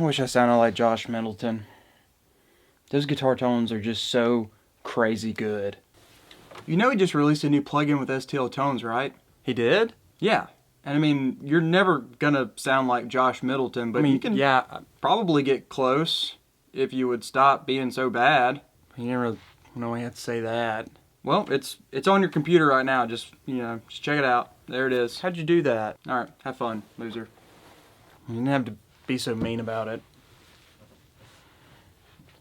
wish I sounded like Josh Middleton. Those guitar tones are just so crazy good. You know he just released a new plugin with STL tones, right? He did? Yeah. And I mean, you're never gonna sound like Josh Middleton, but you can probably get close if you would stop being so bad. You never know I have to say that. Well, it's on your computer right now. Just check it out. There it is. How'd you do that? All right, have fun, loser. You didn't have to be so mean about it.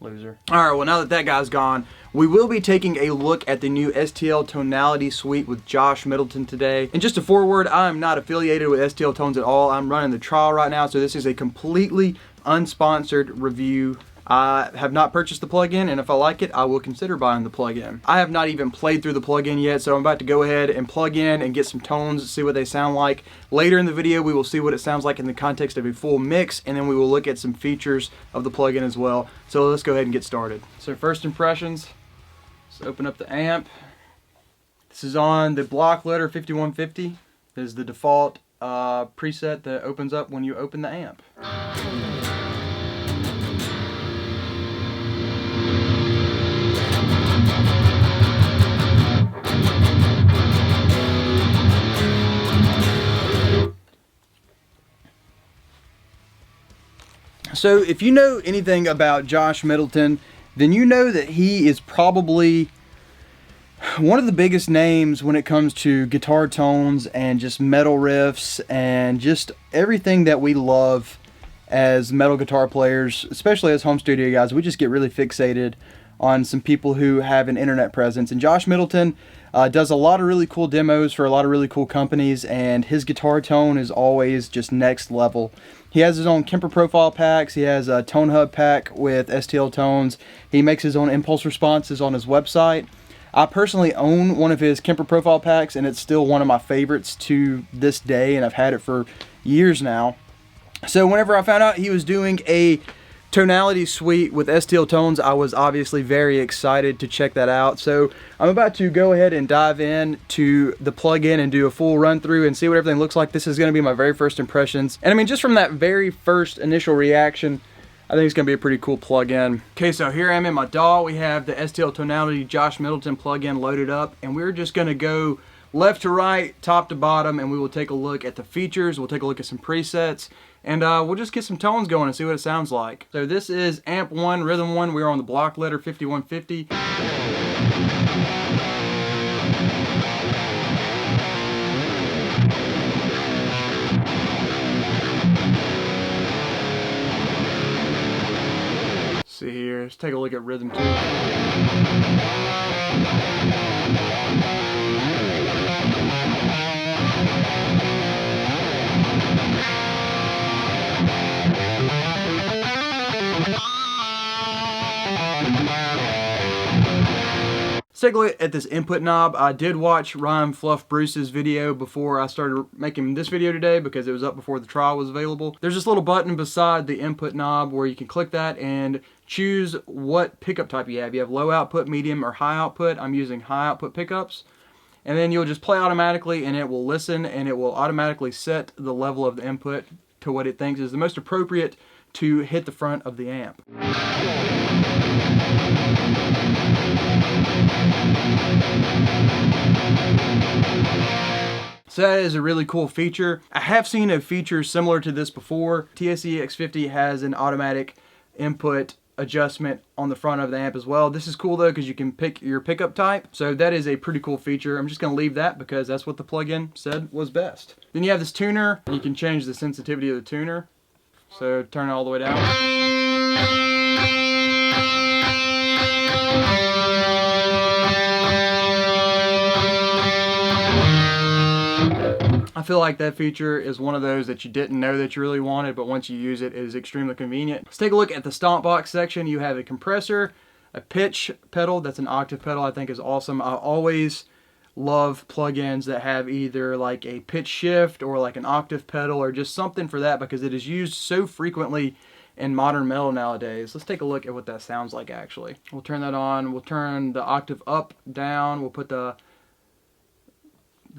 Loser. Alright, well now that that guy's gone, we will be taking a look at the new STL Tonality suite with Josh Middleton today. And just a forward, I'm not affiliated with STL Tones at all. I'm running the trial right now, so this is a completely unsponsored review. I have not purchased the plugin, and if I like it, I will consider buying the plugin. I have not even played through the plugin yet, so I'm about to go ahead and plug in and get some tones, see what they sound like. Later in the video, we will see what it sounds like in the context of a full mix, and then we will look at some features of the plugin as well. So let's go ahead and get started. So first impressions, let's open up the amp. This is on the block letter 5150. This is the default preset that opens up when you open the amp. So if you know anything about Josh Middleton, then you know that he is probably one of the biggest names when it comes to guitar tones and just metal riffs and just everything that we love as metal guitar players, especially as home studio guys. We just get really fixated on some people who have an internet presence. And Josh Middleton does a lot of really cool demos for a lot of really cool companies, and his guitar tone is always just next level. He has his own Kemper profile packs. He has a Tone Hub pack with STL tones. He makes his own impulse responses on his website. I personally own one of his Kemper profile packs, and it's still one of my favorites to this day, and I've had it for years now. So whenever I found out he was doing a Tonality suite with STL tones, I was obviously very excited to check that out. So I'm about to go ahead and dive in to the plugin and do a full run through and see what everything looks like. This is going to be my very first impressions, and I mean, just from that very first initial reaction, I think it's going to be a pretty cool plugin. Okay, so here I am in my DAW. We have the STL Tonality Josh Middleton plugin loaded up, and we're just going to go left to right, top to bottom, and we will take a look at the features. We'll take a look at some presets, and we'll just get some tones going and see what it sounds like. So this is amp 1, rhythm 1. We're on the block letter 5150. See here, let's take a look at rhythm 2. Let's take a look at this input knob. I did watch Ryan Fluff Bruce's video before I started making this video today because it was up before the trial was available. There's this little button beside the input knob where you can click that and choose what pickup type you have. You have low output, medium, or high output. I'm using high output pickups. And then you'll just play automatically, and it will listen, and it will automatically set the level of the input to what it thinks is the most appropriate to hit the front of the amp. So that is a really cool feature. I have seen a feature similar to this before. TSE X50 has an automatic input adjustment on the front of the amp as well. This is cool though because you can pick your pickup type. So that is a pretty cool feature. I'm just going to leave that because that's what the plugin said was best. Then you have this tuner. You can change the sensitivity of the tuner. So turn it all the way down. I feel like that feature is one of those that you didn't know that you really wanted, but once you use it, it is extremely convenient. Let's take a look at the Stompbox section. You have a compressor, a pitch pedal, that's an octave pedal, I think is awesome. I always love plugins that have either like a pitch shift or like an octave pedal or just something for that because it is used so frequently in modern metal nowadays. Let's take a look at what that sounds like actually. We'll turn that on, we'll turn the octave up, down, we'll put the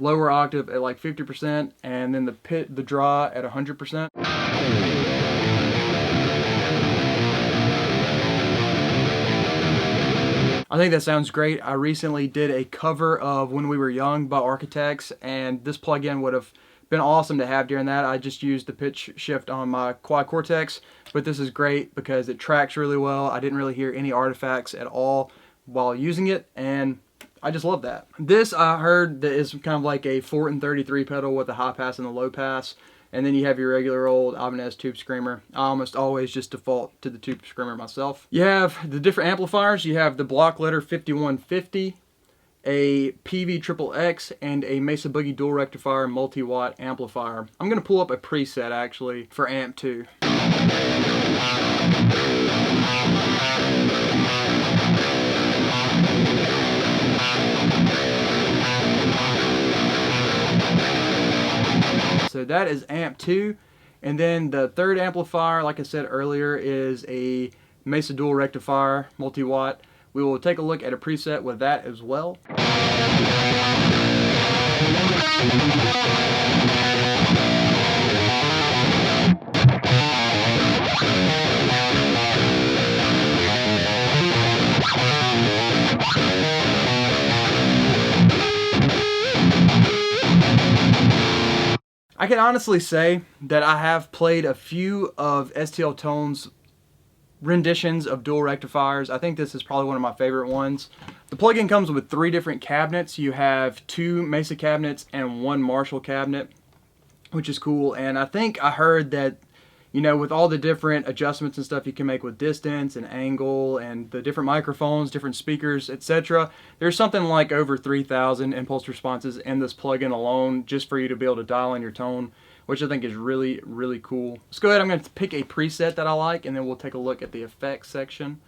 lower octave at like 50% and then the draw at 100%. think that sounds great. I recently did a cover of When We Were Young by Architects, and this plugin would have been awesome to have during that. I just used the pitch shift on my Quad Cortex, but this is great because it tracks really well. I didn't really hear any artifacts at all while using it, and I just love that. This I heard that is kind of like a Fortin 33 pedal with a high pass and a low pass, and then you have your regular old Ibanez Tube Screamer. I almost always just default to the Tube Screamer myself. You have the different amplifiers. You have the Block Letter 5150, a PV Triple X, and a Mesa Boogie Dual Rectifier multi-watt amplifier. I'm going to pull up a preset actually for Amp 2. So that is Amp 2, and then the third amplifier, like I said earlier, is a Mesa Dual Rectifier multi-watt. We will take a look at a preset with that as well. I can honestly say that I have played a few of STL Tones renditions of dual rectifiers. I think this is probably one of my favorite ones. The plugin comes with 3 different cabinets. You have 2 Mesa cabinets and 1 Marshall cabinet, which is cool. And I think I heard that, you know, with all the different adjustments and stuff you can make with distance and angle and the different microphones, different speakers, etc., there's something like over 3,000 impulse responses in this plugin alone just for you to be able to dial in your tone, which I think is really, really cool. Let's go ahead. I'm going to pick a preset that I like, and then we'll take a look at the effects section.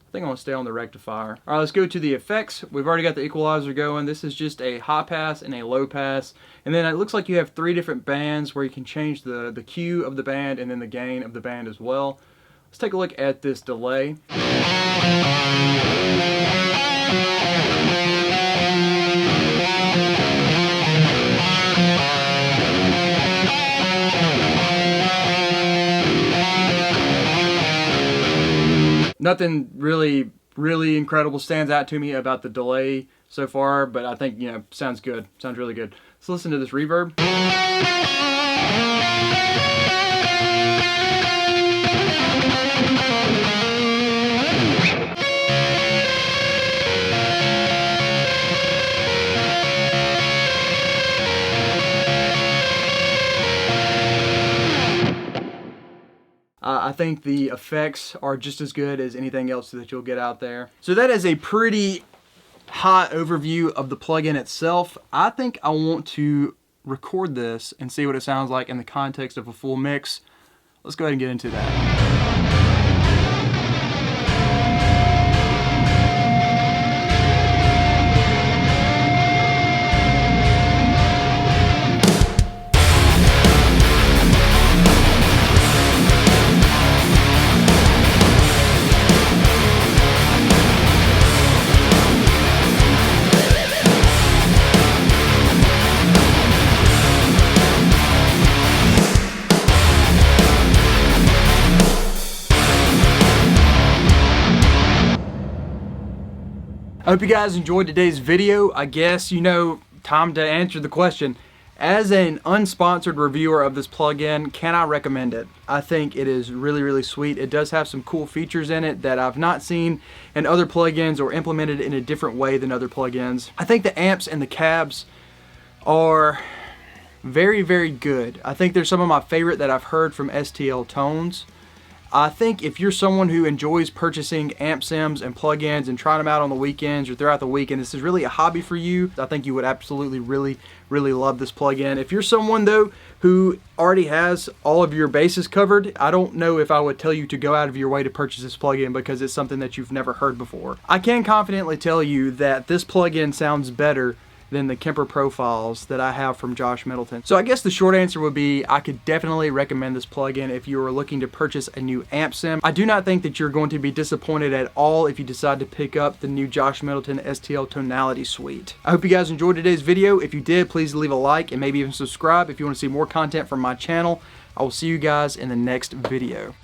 I think I'm going to stay on the rectifier. All right, let's go to the effects. We've already got the equalizer going. This is just a high pass and a low pass. And then it looks like you have 3 different bands where you can change the Q of the band and then the gain of the band as well. Let's take a look at this delay. Nothing really incredible stands out to me about the delay so far, but I think, you know, sounds good. Sounds really good. Let's listen to this reverb. I think the effects are just as good as anything else that you'll get out there. So that is a pretty high overview of the plugin itself. I think I want to record this and see what it sounds like in the context of a full mix. Let's go ahead and get into that. I hope you guys enjoyed today's video. I guess, you know, time to answer the question. As an unsponsored reviewer of this plugin, can I recommend it? I think it is really, really sweet. It does have some cool features in it that I've not seen in other plugins or implemented in a different way than other plugins. I think the amps and the cabs are very, very good. I think they're some of my favorite that I've heard from STL Tones. I think if you're someone who enjoys purchasing amp sims and plugins and trying them out on the weekends or throughout the week, and this is really a hobby for you, I think you would absolutely really love this plugin. If you're someone though who already has all of your bases covered, I don't know if I would tell you to go out of your way to purchase this plugin because it's something that you've never heard before. I can confidently tell you that this plugin sounds better than the Kemper profiles that I have from Josh Middleton. So I guess the short answer would be I could definitely recommend this plugin if you are looking to purchase a new amp sim. I do not think that you're going to be disappointed at all if you decide to pick up the new Josh Middleton STL Tonality suite. I hope you guys enjoyed today's video. If you did, please leave a like and maybe even subscribe if you want to see more content from my channel. I will see you guys in the next video.